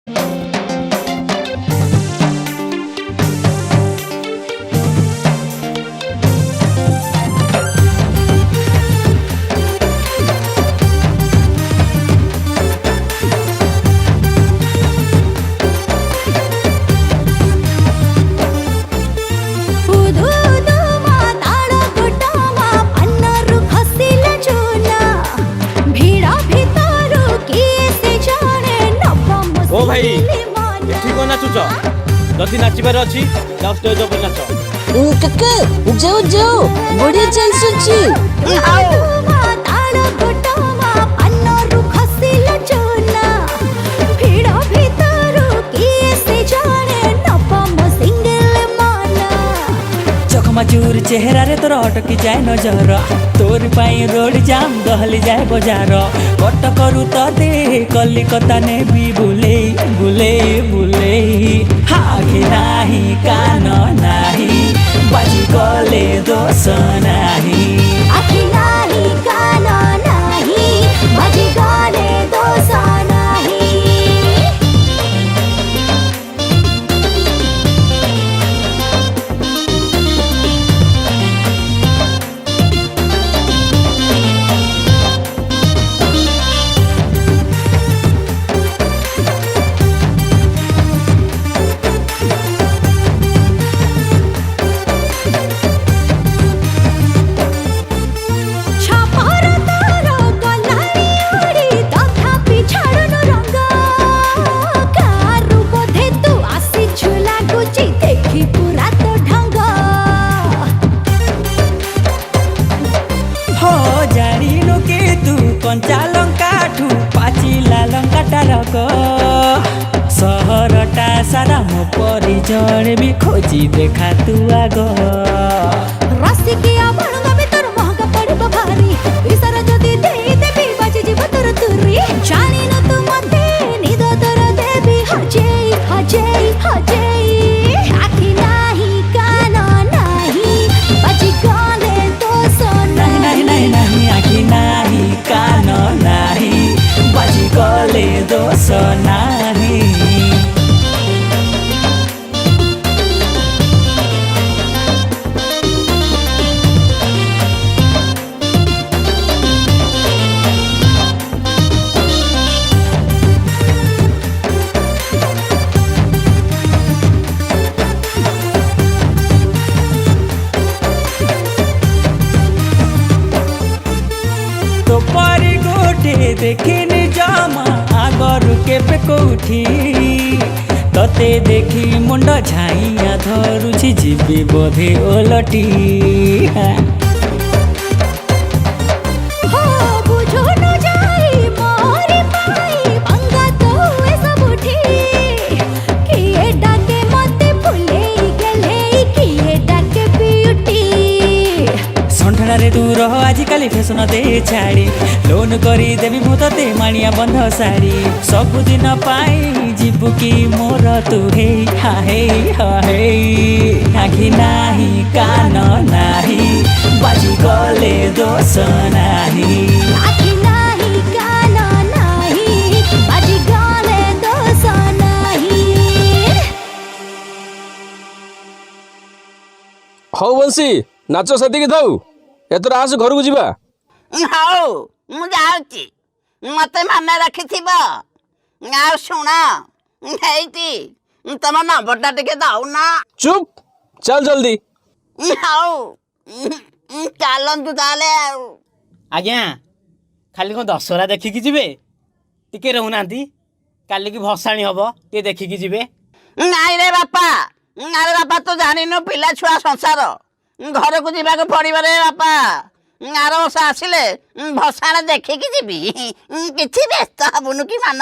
ओ भाई एठी को नाचुच जदि नाचिबार अछि जाओ स्टेज ऊपर नाच। काका जाओ जाओ बढ़िया चांस अछि। चकमाचूर चेहरा रे तोर अटकी जाए नजर तोर पाई रोड जाम दहली जाए बजार कटकरू तो दे कलिकता ने भी बुले बुले बुले आखि नाही कान नाही बाजी गले दोष नाही आखि नाही कान नाही बाजी गले दोष नाही। कंचा लंका ठू पाचिला लंका टारक सहरटा सारा मो परिजन भी खोजी देखा तू आग रसिकिया बणगा भीतर महंगा पड़ब भारी विसर जदि दे देबी बाजी जीव तोर तुरी जानी न तू मते निद तोर देबी हजेई हजेई हजेई आखि नाही कान नाही बाजी गले दोष नहीं नहीं नहीं नहीं आखि नाही कान नाही बाजी गले दोष नाही। तो परी गोटे देखिनी जमा आगरु केबे कोठी तते देखी मुंड झाइया धरुछि जीवी बोधे ओलटी हो बुझो न जाई मोरी पाई पंगा तो हुए सब उठी किए डाके मते फुले गेले किए डाके ब्यूटी संठड़ा रे दूर हो आजिकाली फैशन दे छाड़ी लोन करी देवी मु तते मानिया बंध साड़ी सबुदिन पाई जीवु की मोर तू हे हाहे हाहे आखि नाही कान नाही बाजी गले दोष नाही आखि नाही कान नाही बाजी गले दोष नाही। हौ बंसी नाच सेतिकी थाउ एतर आस घर को जीवा। हौ मु जाउची मते माने रखिथिब आ सुण हेइती तम नंबरटा टिके दाउ ना। चुप चल जल्दी। हौ चलंतु ताले आज्ञा खाली को दशहरा देखिकी जीवे टिके रहउनांती काली की भसाणी हबो टे देखिकी जीवे। नाई रे बापा अरे बापा तो जानिनु पिला छुआ संसार घर को जीवा को पड़िब रे बापा आर वर्ष आसिले भसाण देखिकी जीवी किछि व्यस्त हबुनु कि मान